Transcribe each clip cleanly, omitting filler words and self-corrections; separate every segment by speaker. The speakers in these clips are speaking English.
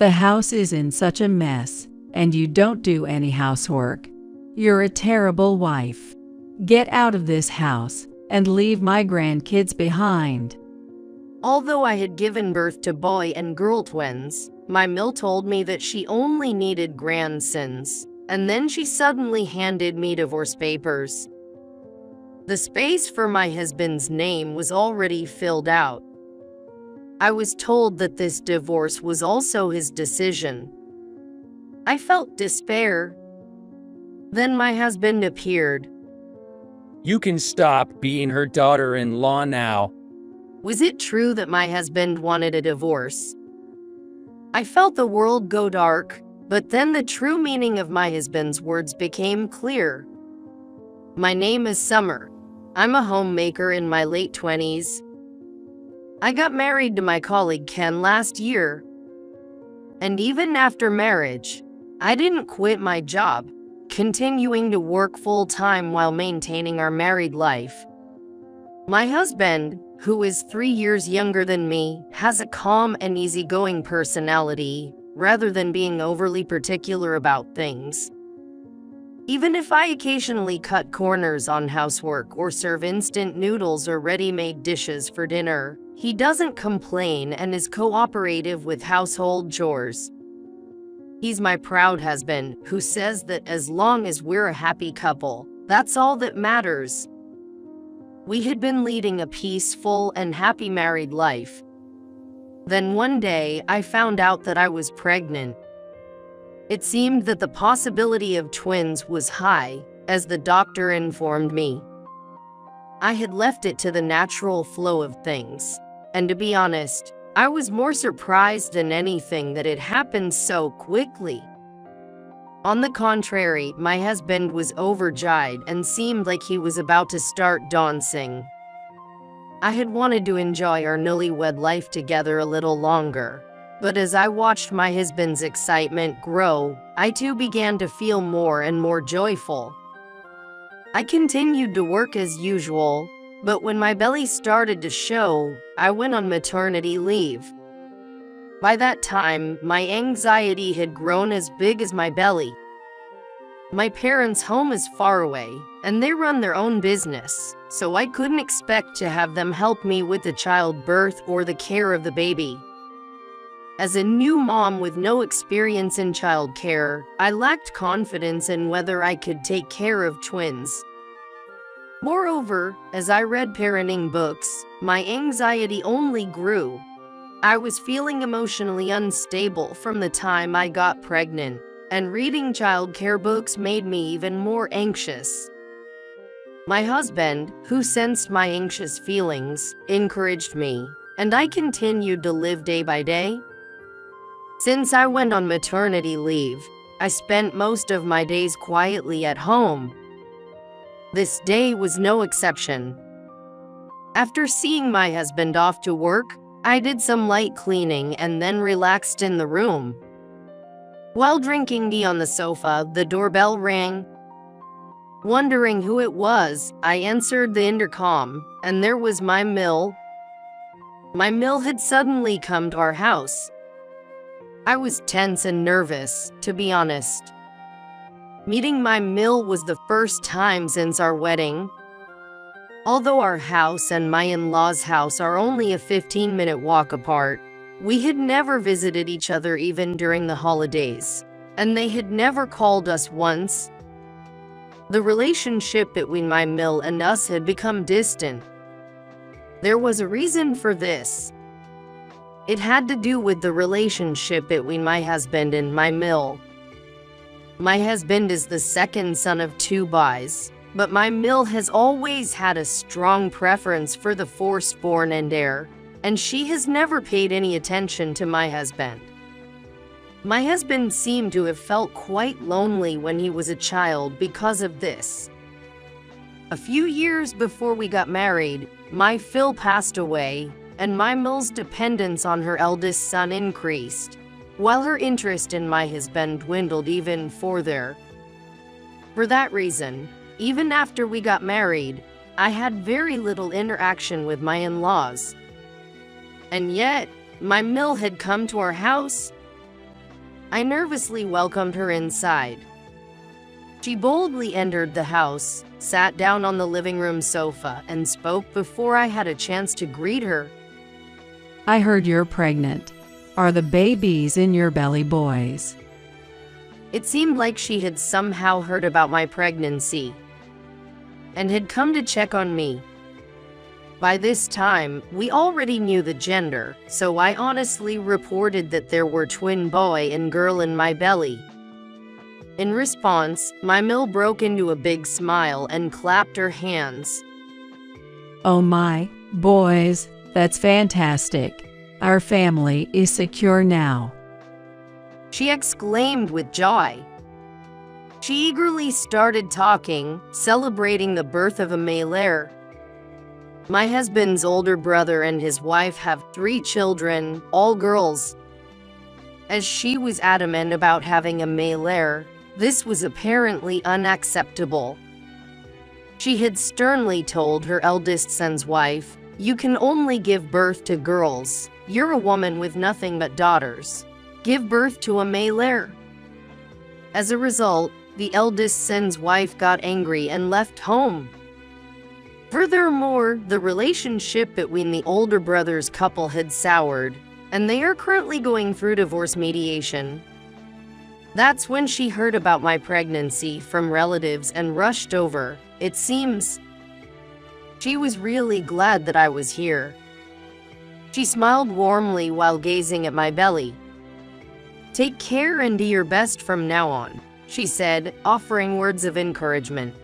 Speaker 1: The house is in such a mess, and you don't do any housework. You're a terrible wife. Get out of this house and leave my grandkids behind."
Speaker 2: Although I had given birth to boy and girl twins, my MIL told me that she only needed grandsons, and then she suddenly handed me divorce papers. The space for my husband's name was already filled out. I was told that this divorce was also his decision. I felt despair. Then my husband appeared.
Speaker 3: "You can stop being her daughter-in-law now."
Speaker 2: Was it true that my husband wanted a divorce? I felt the world go dark, but then the true meaning of my husband's words became clear. My name is Summer. I'm a homemaker in my late 20s. I got married to my colleague Ken last year. And even after marriage, I didn't quit my job, continuing to work full-time while maintaining our married life. My husband, who is 3 years younger than me, has a calm and easygoing personality, rather than being overly particular about things. Even if I occasionally cut corners on housework or serve instant noodles or ready-made dishes for dinner, he doesn't complain and is cooperative with household chores. He's my proud husband who says that as long as we're a happy couple, that's all that matters. We had been leading a peaceful and happy married life. Then one day, I found out that I was pregnant. It seemed that the possibility of twins was high, as the doctor informed me. I had left it to the natural flow of things, and to be honest, I was more surprised than anything that it happened so quickly. On the contrary, my husband was overjoyed and seemed like he was about to start dancing. I had wanted to enjoy our newlywed life together a little longer, but as I watched my husband's excitement grow, I too began to feel more and more joyful. I continued to work as usual, but when my belly started to show, I went on maternity leave. By that time, my anxiety had grown as big as my belly. My parents' home is far away, and they run their own business, so I couldn't expect to have them help me with the childbirth or the care of the baby. As a new mom with no experience in childcare, I lacked confidence in whether I could take care of twins. Moreover, as I read parenting books, my anxiety only grew. I was feeling emotionally unstable from the time I got pregnant, and reading childcare books made me even more anxious. My husband, who sensed my anxious feelings, encouraged me, and I continued to live day by day. Since I went on maternity leave, I spent most of my days quietly at home. This day was no exception. After seeing my husband off to work, I did some light cleaning and then relaxed in the room. While drinking tea on the sofa, the doorbell rang. Wondering who it was, I answered the intercom, and there was my MIL. My MIL had suddenly come to our house. I was tense and nervous, to be honest. Meeting my MIL was the first time since our wedding. Although our house and my in-laws' house are only a 15-minute walk apart, we had never visited each other even during the holidays, and they had never called us once. The relationship between my MIL and us had become distant. There was a reason for this. It had to do with the relationship between my husband and my MIL. My husband is the second son of 2 boys, but my MIL has always had a strong preference for the firstborn and heir, and she has never paid any attention to my husband. My husband seemed to have felt quite lonely when he was a child because of this. A few years before we got married, my Phil passed away, and my MIL's dependence on her eldest son increased, while her interest in my husband dwindled even further. For that reason, even after we got married, I had very little interaction with my in-laws. And yet, my MIL had come to our house. I nervously welcomed her inside. She boldly entered the house, sat down on the living room sofa, and spoke before I had a chance to greet her.
Speaker 1: I heard you're pregnant. Are the babies in your belly boys?
Speaker 2: It seemed like she had somehow heard about my pregnancy and had come to check on me. By this time, we already knew the gender, so I honestly reported that there were twin boy and girl in my belly. In response, my MIL broke into a big smile and clapped her hands.
Speaker 1: Oh my, boys, that's fantastic. Our family is secure now.
Speaker 2: She exclaimed with joy. She eagerly started talking, celebrating the birth of a male heir. My husband's older brother and his wife have 3 children, all girls. As she was adamant about having a male heir, this was apparently unacceptable. She had sternly told her eldest son's wife, "You can only give birth to girls. You're a woman with nothing but daughters. Give birth to a male heir." As a result, the eldest son's wife got angry and left home. Furthermore, the relationship between the older brothers' couple had soured, and they are currently going through divorce mediation. That's when she heard about my pregnancy from relatives and rushed over, it seems. She was really glad that I was here. She smiled warmly while gazing at my belly. "Take care and do your best from now on," she said, offering words of encouragement.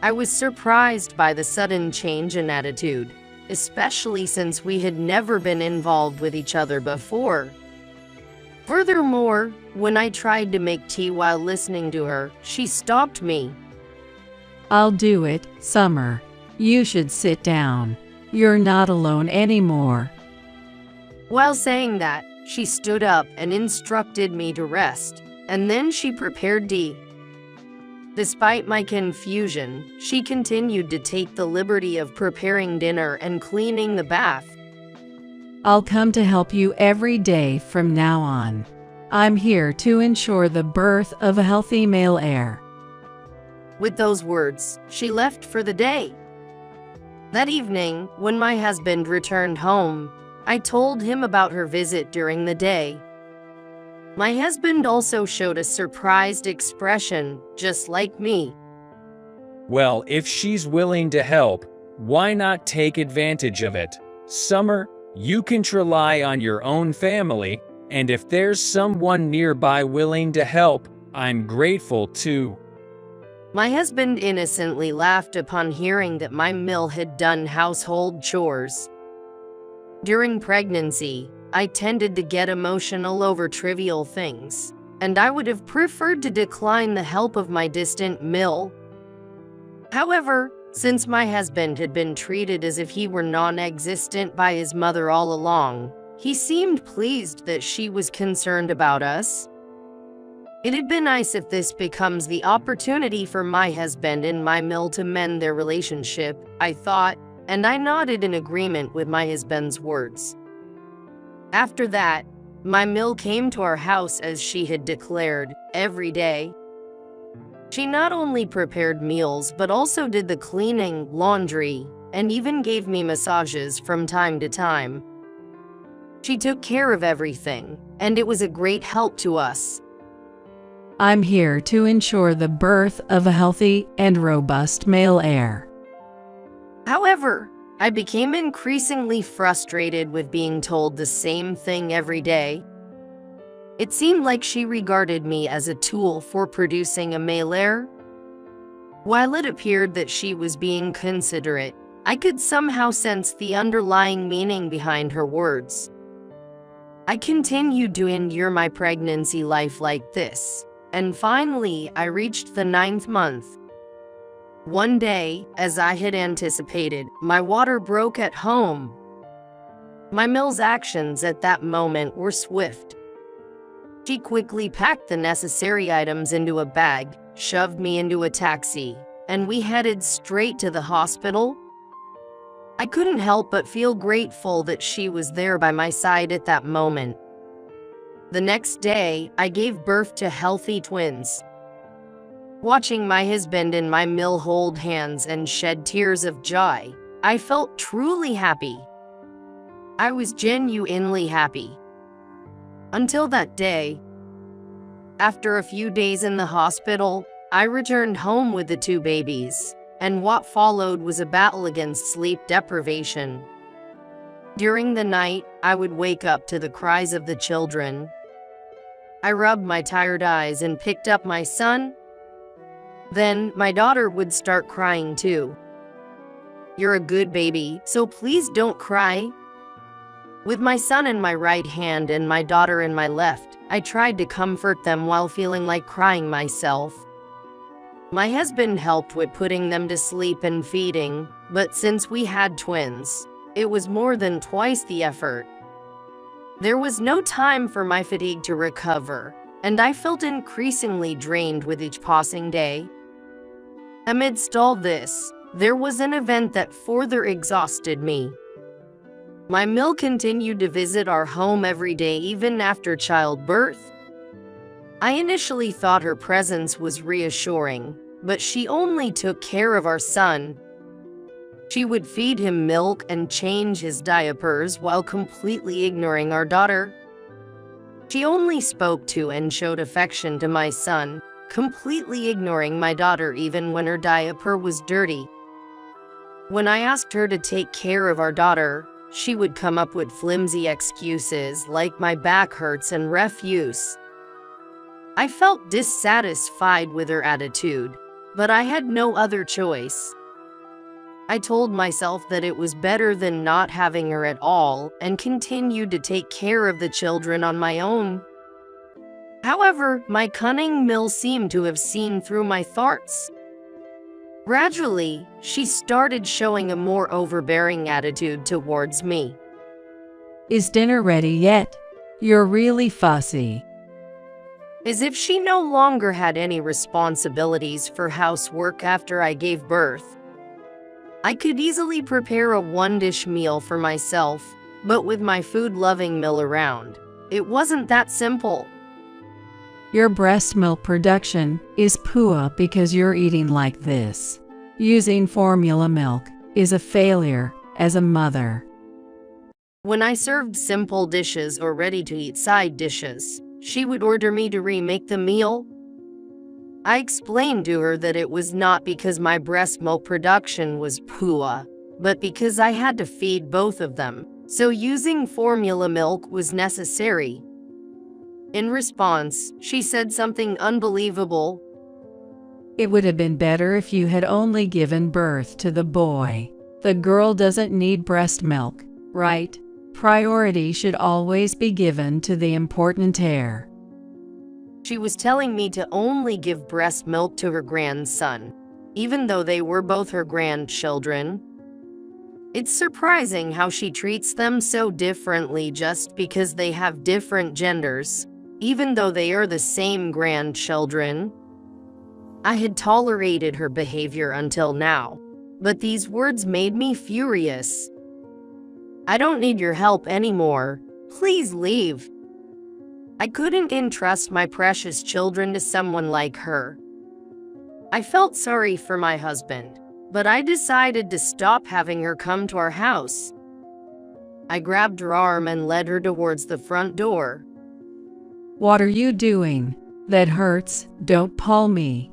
Speaker 2: I was surprised by the sudden change in attitude, especially since we had never been involved with each other before. Furthermore, when I tried to make tea while listening to her, she stopped me.
Speaker 1: I'll do it, Summer. You should sit down. You're not alone anymore.
Speaker 2: While saying that, she stood up and instructed me to rest, and then she prepared tea. Despite my confusion, she continued to take the liberty of preparing dinner and cleaning the bath.
Speaker 1: I'll come to help you every day from now on. I'm here to ensure the birth of a healthy male heir.
Speaker 2: With those words, she left for the day. That evening, when my husband returned home, I told him about her visit during the day. My husband also showed a surprised expression, just like me.
Speaker 3: Well, if she's willing to help, why not take advantage of it? Summer, you can rely on your own family, and if there's someone nearby willing to help, I'm grateful too.
Speaker 2: My husband innocently laughed upon hearing that my MIL had done household chores. During pregnancy, I tended to get emotional over trivial things, and I would have preferred to decline the help of my distant MIL. However, since my husband had been treated as if he were non-existent by his mother all along, he seemed pleased that she was concerned about us. It'd be nice if this becomes the opportunity for my husband and my MIL to mend their relationship, I thought, and I nodded in agreement with my husband's words. After that, my MIL came to our house as she had declared, every day. She not only prepared meals but also did the cleaning, laundry, and even gave me massages from time to time. She took care of everything, and it was a great help to us.
Speaker 1: I'm here to ensure the birth of a healthy and robust male heir.
Speaker 2: However, I became increasingly frustrated with being told the same thing every day. It seemed like she regarded me as a tool for producing a male heir. While it appeared that she was being considerate, I could somehow sense the underlying meaning behind her words. I continued to endure my pregnancy life like this, and finally I reached the 9th month. One day, as I had anticipated, my water broke at home. My MIL's actions at that moment were swift. She quickly packed the necessary items into a bag, shoved me into a taxi, and we headed straight to the hospital. I couldn't help but feel grateful that she was there by my side at that moment. The next day, I gave birth to healthy twins. Watching my husband and my MIL hold hands and shed tears of joy, I felt truly happy. I was genuinely happy. Until that day. After a few days in the hospital, I returned home with the 2 babies, and what followed was a battle against sleep deprivation. During the night, I would wake up to the cries of the children. I rubbed my tired eyes and picked up my son. Then, my daughter would start crying too. "You're a good baby, so please don't cry." With my son in my right hand and my daughter in my left, I tried to comfort them while feeling like crying myself. My husband helped with putting them to sleep and feeding, but since we had twins, it was more than twice the effort. There was no time for my fatigue to recover, and I felt increasingly drained with each passing day. Amidst all this, there was an event that further exhausted me. My MIL continued to visit our home every day even after childbirth. I initially thought her presence was reassuring, but she only took care of our son. She would feed him milk and change his diapers while completely ignoring our daughter. She only spoke to and showed affection to my son, completely ignoring my daughter even when her diaper was dirty. When I asked her to take care of our daughter, she would come up with flimsy excuses like my back hurts and refuse. I felt dissatisfied with her attitude, but I had no other choice. I told myself that it was better than not having her at all and continued to take care of the children on my own. However, my cunning MIL seemed to have seen through my thoughts. Gradually, she started showing a more overbearing attitude towards me.
Speaker 1: "Is dinner ready yet? You're really fussy."
Speaker 2: As if she no longer had any responsibilities for housework after I gave birth. I could easily prepare a one-dish meal for myself, but with my food-loving MIL around, it wasn't that simple.
Speaker 1: "Your breast milk production is poor because you're eating like this. Using formula milk is a failure as a mother."
Speaker 2: When I served simple dishes or ready-to-eat side dishes, she would order me to remake the meal. I explained to her that it was not because my breast milk production was poor, but because I had to feed both of them, so using formula milk was necessary. In response, she said something unbelievable.
Speaker 1: "It would have been better if you had only given birth to the boy. The girl doesn't need breast milk, right? Priority should always be given to the important heir."
Speaker 2: She was telling me to only give breast milk to her grandson, even though they were both her grandchildren. It's surprising how she treats them so differently just because they have different genders, even though they are the same grandchildren. I had tolerated her behavior until now, but these words made me furious. "I don't need your help anymore. Please leave." I couldn't entrust my precious children to someone like her. I felt sorry for my husband, but I decided to stop having her come to our house. I grabbed her arm and led her towards the front door.
Speaker 1: "What are you doing? That hurts, don't pull me."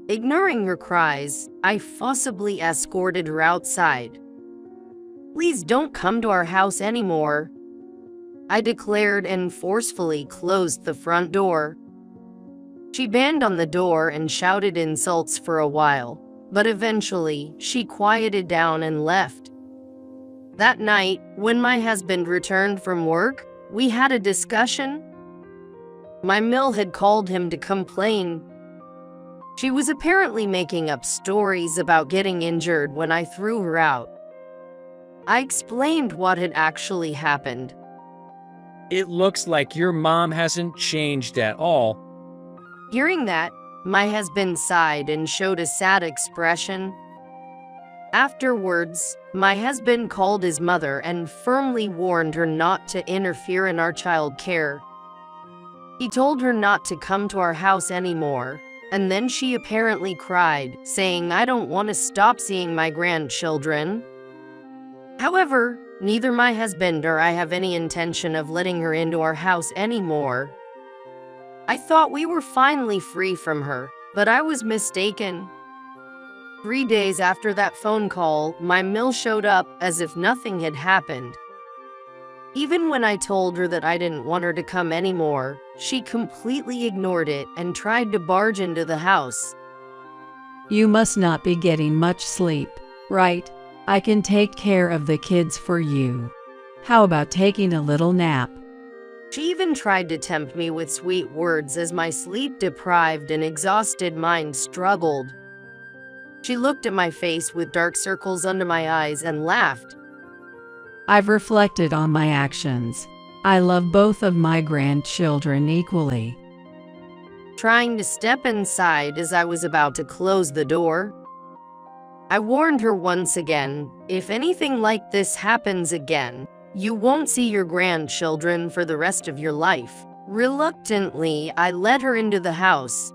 Speaker 2: Ignoring her cries, I forcibly escorted her outside. "Please don't come to our house anymore," I declared and forcefully closed the front door. She banged on the door and shouted insults for a while, but eventually she quieted down and left. That night, when my husband returned from work, we had a discussion. My MIL had called him to complain. She was apparently making up stories about getting injured when I threw her out. I explained what had actually happened.
Speaker 3: It looks like your mom hasn't changed at all.
Speaker 2: Hearing that, my husband sighed and showed a sad expression. Afterwards, my husband called his mother and firmly warned her not to interfere in our child care. He told her not to come to our house anymore, and then she apparently cried, saying, "I don't want to stop seeing my grandchildren." However, neither my husband or I have any intention of letting her into our house anymore. I thought we were finally free from her, but I was mistaken. 3 days after that phone call, my MIL showed up as if nothing had happened. Even when I told her that I didn't want her to come anymore, she completely ignored it and tried to barge into the house.
Speaker 1: You must not be getting much sleep, right? I can take care of the kids for you. How about taking a little nap?
Speaker 2: She even tried to tempt me with sweet words as my sleep-deprived and exhausted mind struggled. She looked at my face with dark circles under my eyes and laughed.
Speaker 1: I've reflected on my actions. I love both of my grandchildren equally.
Speaker 2: Trying to step inside as I was about to close the door, I warned her once again, if anything like this happens again, you won't see your grandchildren for the rest of your life. Reluctantly, I led her into the house.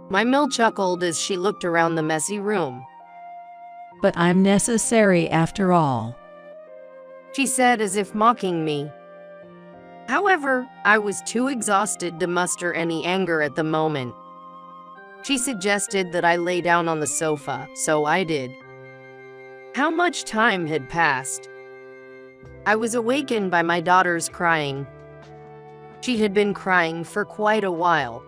Speaker 2: My MIL chuckled as she looked around the messy room.
Speaker 1: But I'm necessary after all,
Speaker 2: she said as if mocking me. However, I was too exhausted to muster any anger at the moment. She suggested that I lay down on the sofa, so I did. How much time had passed? I was awakened by my daughter's crying. She had been crying for quite a while.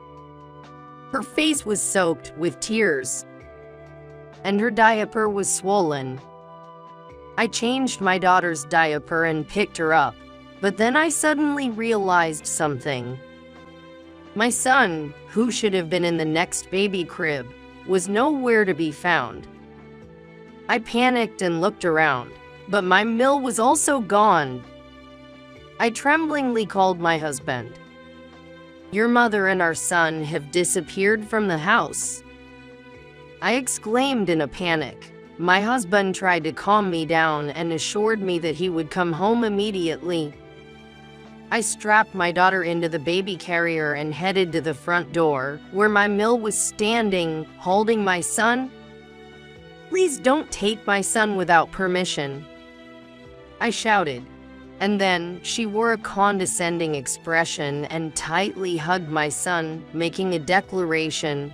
Speaker 2: Her face was soaked with tears, and her diaper was swollen. I changed my daughter's diaper and picked her up, but then I suddenly realized something. My son, who should have been in the next baby crib, was nowhere to be found. I panicked and looked around, but my MIL was also gone. I tremblingly called my husband. Your mother and our son have disappeared from the house, I exclaimed in a panic. My husband tried to calm me down and assured me that he would come home immediately. I strapped my daughter into the baby carrier and headed to the front door, where my MIL was standing, holding my son. "Please don't take my son without permission," I shouted. And then she wore a condescending expression and tightly hugged my son, making a declaration.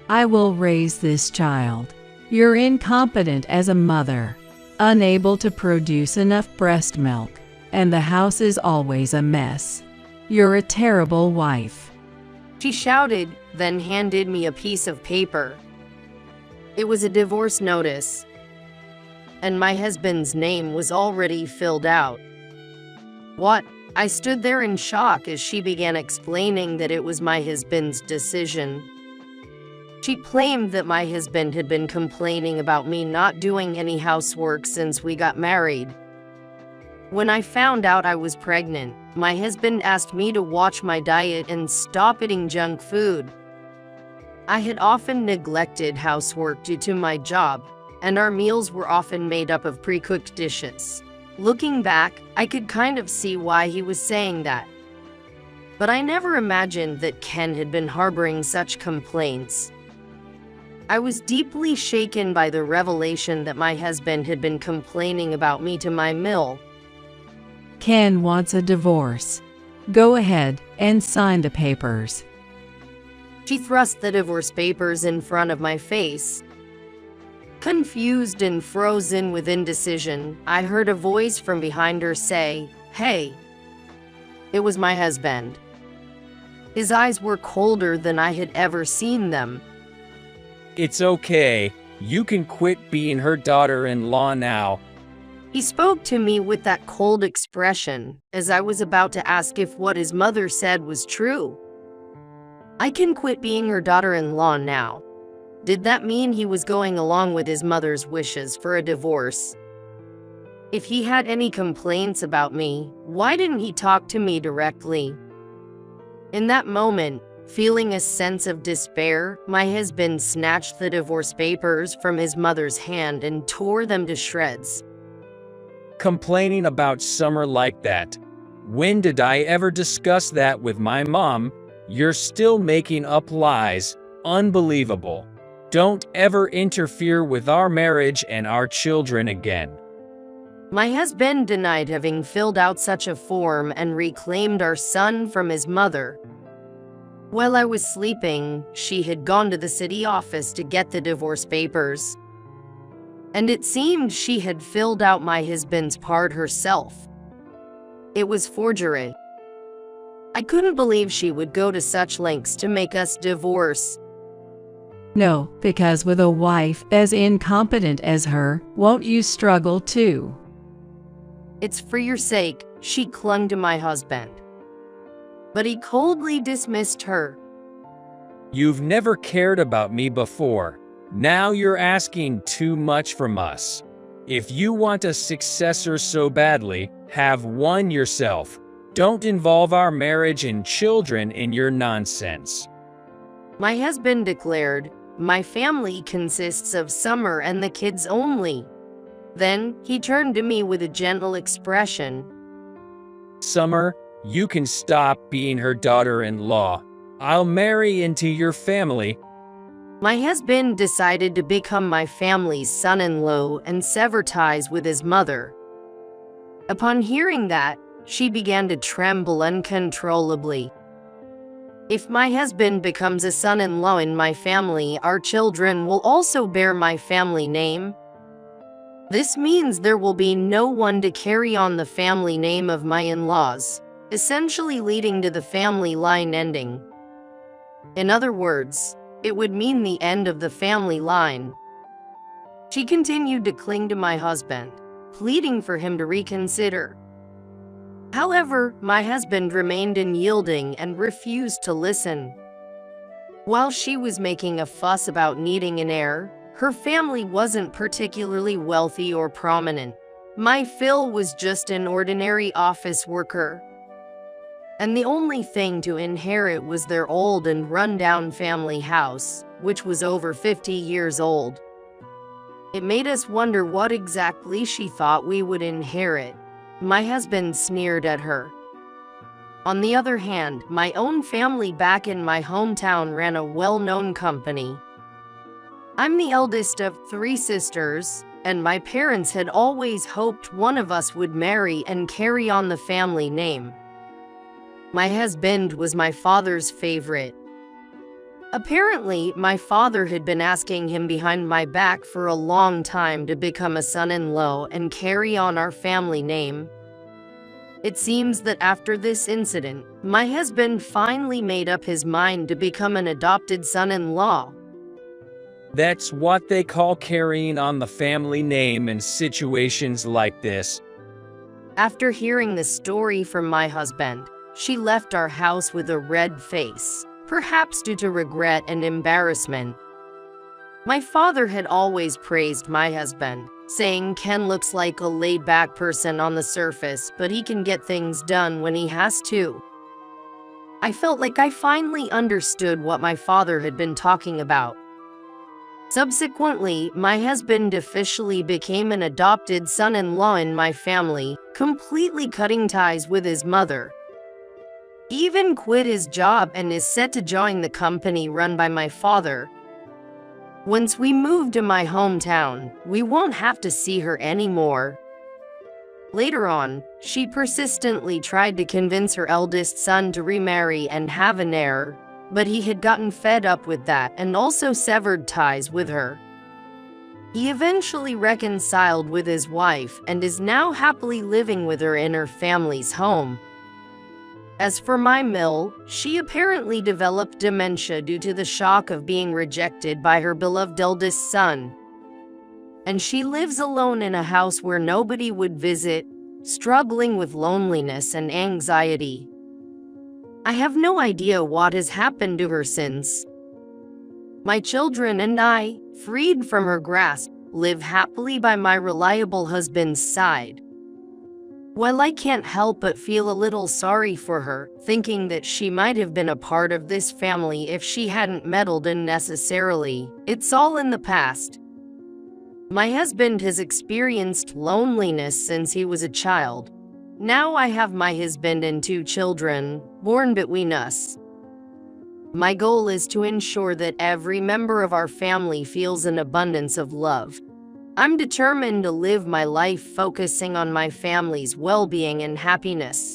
Speaker 1: I will raise this child. You're incompetent as a mother, unable to produce enough breast milk, and the house is always a mess. You're a terrible wife.
Speaker 2: She shouted, then handed me a piece of paper. It was a divorce notice, and my husband's name was already filled out. What? I stood there in shock as she began explaining that it was my husband's decision. She claimed that my husband had been complaining about me not doing any housework since we got married. When I found out I was pregnant, my husband asked me to watch my diet and stop eating junk food. I had often neglected housework due to my job, and our meals were often made up of pre-cooked dishes. Looking back, I could kind of see why he was saying that. But I never imagined that Ken had been harboring such complaints. I was deeply shaken by the revelation that my husband had been complaining about me to my MIL.
Speaker 1: Ken wants a divorce. Go ahead and sign the papers.
Speaker 2: She thrust the divorce papers in front of my face. Confused and frozen with indecision, I heard a voice from behind her say, "Hey." It was my husband. His eyes were colder than I had ever seen them.
Speaker 3: It's okay. You can quit being her daughter-in-law now.
Speaker 2: He spoke to me with that cold expression, as I was about to ask if what his mother said was true. I can quit being her daughter-in-law now. Did that mean he was going along with his mother's wishes for a divorce? If he had any complaints about me, why didn't he talk to me directly? In that moment, feeling a sense of despair, my husband snatched the divorce papers from his mother's hand and tore them to shreds.
Speaker 3: Complaining about Summer like that. When did I ever discuss that with my mom? You're still making up lies. Unbelievable. Don't ever interfere with our marriage and our children again.
Speaker 2: My husband denied having filled out such a form and reclaimed our son from his mother. While I was sleeping, she had gone to the city office to get the divorce papers. And it seemed she had filled out my husband's part herself. It was forgery. I couldn't believe she would go to such lengths to make us divorce.
Speaker 1: No, because with a wife as incompetent as her, won't you struggle too?
Speaker 2: It's for your sake, she clung to my husband. But he coldly dismissed her.
Speaker 3: You've never cared about me before. Now you're asking too much from us. If you want a successor so badly, have one yourself. Don't involve our marriage and children in your nonsense.
Speaker 2: My husband declared, my family consists of Summer and the kids only. Then, he turned to me with a gentle expression.
Speaker 3: Summer, you can stop being her daughter-in-law. I'll marry into your family.
Speaker 2: My husband decided to become my family's son-in-law and sever ties with his mother. Upon hearing that, she began to tremble uncontrollably. If my husband becomes a son-in-law in my family, our children will also bear my family name. This means there will be no one to carry on the family name of my in-laws, essentially leading to the family line ending. In other words, it would mean the end of the family line. She continued to cling to my husband, pleading for him to reconsider. However, my husband remained unyielding and refused to listen. While she was making a fuss about needing an heir, her family wasn't particularly wealthy or prominent. My Phil was just an ordinary office worker. And the only thing to inherit was their old and run-down family house, which was over 50 years old. It made us wonder what exactly she thought we would inherit. My husband sneered at her. On the other hand, my own family back in my hometown ran a well-known company. I'm the eldest of 3 sisters, and my parents had always hoped one of us would marry and carry on the family name. My husband was my father's favorite. Apparently, my father had been asking him behind my back for a long time to become a son-in-law and carry on our family name. It seems that after this incident, my husband finally made up his mind to become an adopted son-in-law.
Speaker 3: That's what they call carrying on the family name in situations like this.
Speaker 2: After hearing the story from my husband, she left our house with a red face, perhaps due to regret and embarrassment. My father had always praised my husband, saying Ken looks like a laid-back person on the surface, but he can get things done when he has to. I felt like I finally understood what my father had been talking about. Subsequently, my husband officially became an adopted son-in-law in my family, completely cutting ties with his mother. He even quit his job and is set to join the company run by my father. Once we move to my hometown, we won't have to see her anymore. Later on, she persistently tried to convince her eldest son to remarry and have an heir, but he had gotten fed up with that and also severed ties with her. He eventually reconciled with his wife and is now happily living with her in her family's home. As for my MIL, she apparently developed dementia due to the shock of being rejected by her beloved eldest son. And she lives alone in a house where nobody would visit, struggling with loneliness and anxiety. I have no idea what has happened to her since. My children and I, freed from her grasp, live happily by my reliable husband's side. While I can't help but feel a little sorry for her, thinking that she might have been a part of this family if she hadn't meddled unnecessarily, it's all in the past. My husband has experienced loneliness since he was a child. Now I have my husband and 2 children, born between us. My goal is to ensure that every member of our family feels an abundance of love. I'm determined to live my life focusing on my family's well-being and happiness.